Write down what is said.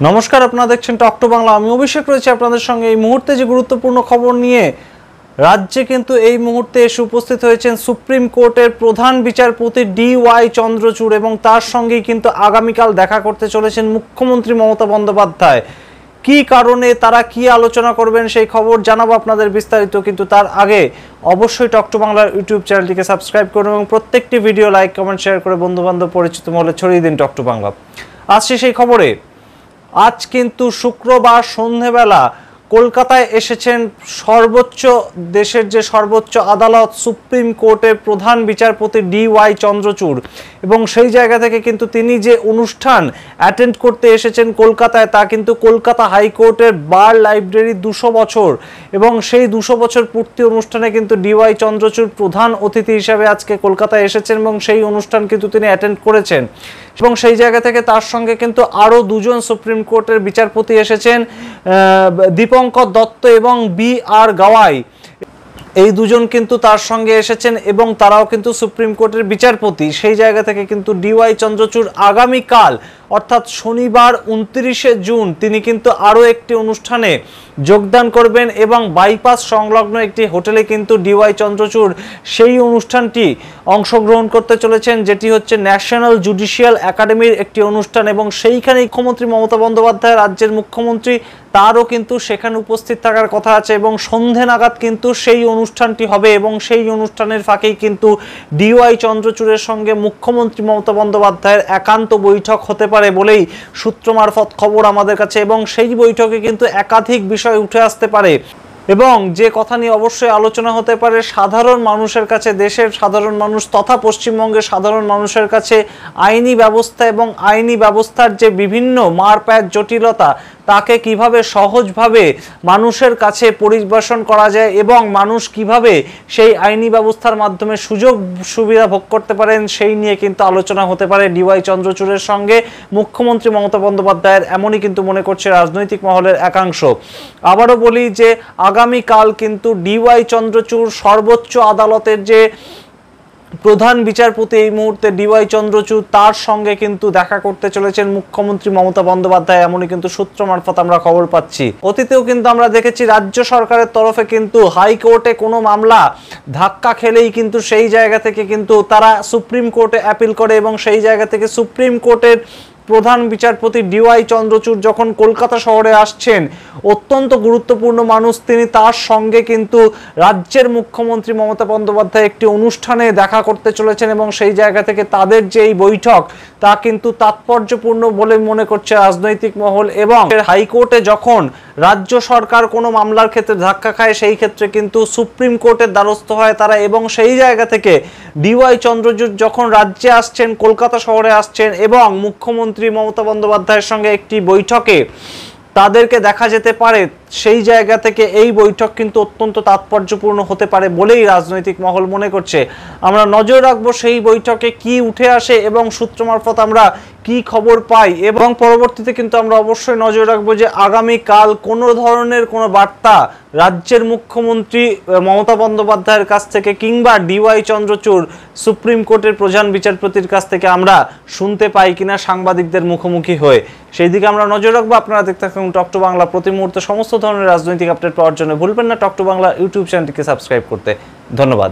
নমস্কার, আপনারা দেখছেন টক টু বাংলা। আমি অভিষেক রয়েছে আপনাদের সঙ্গে। এই মুহূর্তে যে গুরুত্বপূর্ণ খবর নিয়ে রাজ্যে কিন্তু এই মুহূর্তে এসে উপস্থিত হয়েছেন সুপ্রিম কোর্টের প্রধান বিচারপতি DY চন্দ্রচূড় এবং তার সঙ্গেই কিন্তু আগামীকাল দেখা করতে চলেছেন মুখ্যমন্ত্রী মমতা বন্দ্যোপাধ্যায়। কি কারণে তারা কি আলোচনা করবেন সেই খবর জানাবো আপনাদের বিস্তারিত, কিন্তু তার আগে অবশ্যই টক টু বাংলার ইউটিউব চ্যানেলটিকে সাবস্ক্রাইব করুন এবং প্রত্যেকটি ভিডিও লাইক কমেন্ট শেয়ার করে বন্ধুবান্ধব পরিচিত মহলে ছড়িয়ে দিন টক টু বাংলা। আসছে সেই খবরে। আজ কিন্তু শুক্রবার সন্ধেবেলা কলকাতায় এসেছেন দেশের যে সর্বোচ্চ আদালত সুপ্রিম কোর্টের প্রধান বিচারপতি DY চন্দ্রচূড় এবং সেই জায়গা থেকে কিন্তু তিনি যে অনুষ্ঠান অ্যাটেন্ড করতে এসেছেন কলকাতায়, তা কিন্তু কলকাতা হাইকোর্টের বার লাইব্রেরি 200 বছর এবং সেই 200 বছর পূর্তি অনুষ্ঠানে কিন্তু DY চন্দ্রচূড় প্রধান অতিথি হিসাবে আজকে কলকাতায় এসেছেন এবং সেই অনুষ্ঠান কিন্তু তিনি অ্যাটেন্ড করেছেন এবং সেই জায়গা থেকে তার সঙ্গে কিন্তু আরও দুজন সুপ্রিম কোর্টের বিচারপতি এসেছেন, দীপঙ্কর দত্ত এবং BR গাওয়াই। এই দুজন কিন্তু তার সঙ্গে এসেছেন এবং তারাও কিন্তু সুপ্রিম কোর্টের বিচারপতি। সেই জায়গা থেকে কিন্তু DY চন্দ্রচূড় আগামীকাল অর্থাৎ শনিবার 29শে জুন তিনি কিন্তু আরও একটি অনুষ্ঠানে যোগদান করবেন এবং বাইপাস সংলগ্ন একটি হোটেলে কিন্তু DY চন্দ্রচূড় সেই অনুষ্ঠানটি অংশগ্রহণ করতে চলেছেন, যেটি হচ্ছে ন্যাশনাল জুডিশিয়াল একাডেমির একটি অনুষ্ঠান এবং সেইখানে মুখ্যমন্ত্রী মমতা বন্দ্যোপাধ্যায়, রাজ্যের মুখ্যমন্ত্রী, তারও কিন্তু সেখানে উপস্থিত থাকার কথা আছে এবং সন্ধে নাগাদ কিন্তু সেই অনুষ্ঠানটি হবে এবং সেই অনুষ্ঠানের ফাঁকেই কিন্তু DY চন্দ্রচূড়ের সঙ্গে মুখ্যমন্ত্রী মমতা বন্দ্যোপাধ্যায়ের একান্ত বৈঠক হতে পারে বলেই সূত্র মারফত খবর আমাদের কাছে এবং সেই বৈঠকে কিন্তু একাধিক বিষয় উঠে আসতে পারে এবং যে কথা নিয়ে অবশ্যই আলোচনা হতে পারে সাধারণ মানুষের কাছে, দেশের সাধারণ মানুষ তথা পশ্চিমবঙ্গের সাধারণ মানুষের কাছে আইনি ব্যবস্থা এবং আইনি ব্যবস্থার যে বিভিন্ন মারপ্যাচ জটিলতা তাকে কিভাবে সহজভাবে মানুষের কাছে পরিবেশন করা যায় এবং মানুষ কিভাবে সেই আইনি ব্যবস্থার মাধ্যমে সুযোগ সুবিধা ভোগ করতে পারেন সেই নিয়ে কিন্তু আলোচনা হতে পারে DY চন্দ্রচূড়ের সঙ্গে মুখ্যমন্ত্রী মমতা বন্দ্যোপাধ্যায়ের, এমনই কিন্তু মনে করছে রাজনৈতিক মহলের একাংশ। আবারও বলি যে আগামীকাল কিন্তু DY চন্দ্রচূড় সর্বোচ্চ আদালতের যে প্রধান বিচারপতি এই মুহূর্তে DY চন্দ্রচূড়, তার সঙ্গে কিন্তু দেখা করতে চলেছেন মুখ্যমন্ত্রী মমতা বন্দ্যোপাধ্যায়, এমনই কিন্তু সূত্র মারফত আমরা খবর পাচ্ছি। অতীতেও কিন্তু আমরা দেখেছি রাজ্য সরকারের তরফে কিন্তু হাইকোর্টে কোনো মামলা ধাক্কা খেলেই কিন্তু সেই জায়গা থেকে কিন্তু তারা সুপ্রিম কোর্টে অ্যাপিল করে এবং সেই জায়গা থেকে সুপ্রিম কোর্টের প্রধান বিচারপতি DY চন্দ্রচূড় যখন কলকাতা শহরে আসছেন, অত্যন্ত গুরুত্বপূর্ণ মানুষ তিনি, তার সঙ্গে কিন্তু রাজ্যের মুখ্যমন্ত্রী মমতা বন্দ্যোপাধ্যায় একটি অনুষ্ঠানে দেখা করতে চলেছেন এবং সেই জায়গা থেকে তাদের যে এই বৈঠক তা কিন্তু তাৎপর্যপূর্ণ বলে মনে করছে রাজনৈতিক মহল এবং হাইকোর্টে যখন রাজ্য সরকার কোনো মামলার ক্ষেত্রে ধাক্কা খায় সেই ক্ষেত্রে কিন্তু সুপ্রিম কোর্টের দ্বারস্থ হয় তারা এবং সেই জায়গা থেকে DY চন্দ্রচূড় যখন রাজ্যে আসছেন, কলকাতা শহরে আসছেন এবং মুখ্যমন্ত্রী মমতা বন্দ্যোপাধ্যায়ের সঙ্গে একটি বৈঠকে তাদেরকে দেখা যেতে পারে, সেই জায়গা থেকে এই বৈঠক কিন্তু অত্যন্ত তাৎপর্যপূর্ণ হতে পারে বলেই রাজনৈতিক মহল মনে করছে। আমরা নজর রাখবো সেই বৈঠকে কি উঠে আসে এবং সূত্র মারফত আমরা কি খবর পাই এবং পরবর্তীতে কিন্তু আমরা অবশ্যই নজর রাখবো যে আগামীকাল কোনো ধরনের কোনো বার্তা রাজ্যের মুখ্যমন্ত্রী মমতা বন্দ্যোপাধ্যায়ের কাছ থেকে কিংবা DY চন্দ্রচূড় সুপ্রিম কোর্টের প্রধান বিচারপতির কাছ থেকে আমরা শুনতে পাই কিনা সাংবাদিকদের মুখোমুখি হয়ে, সেই দিকে আমরা নজর রাখবো। আপনারা দেখতে থাকুন টক টু বাংলা। প্রতি মুহূর্তে সমস্ত ধরনের রাজনৈতিক আপডেট পাওয়ার জন্য ভুলবেন না টক টু বাংলা ইউটিউব চ্যানেলটিকে সাবস্ক্রাইব করতে। ধন্যবাদ।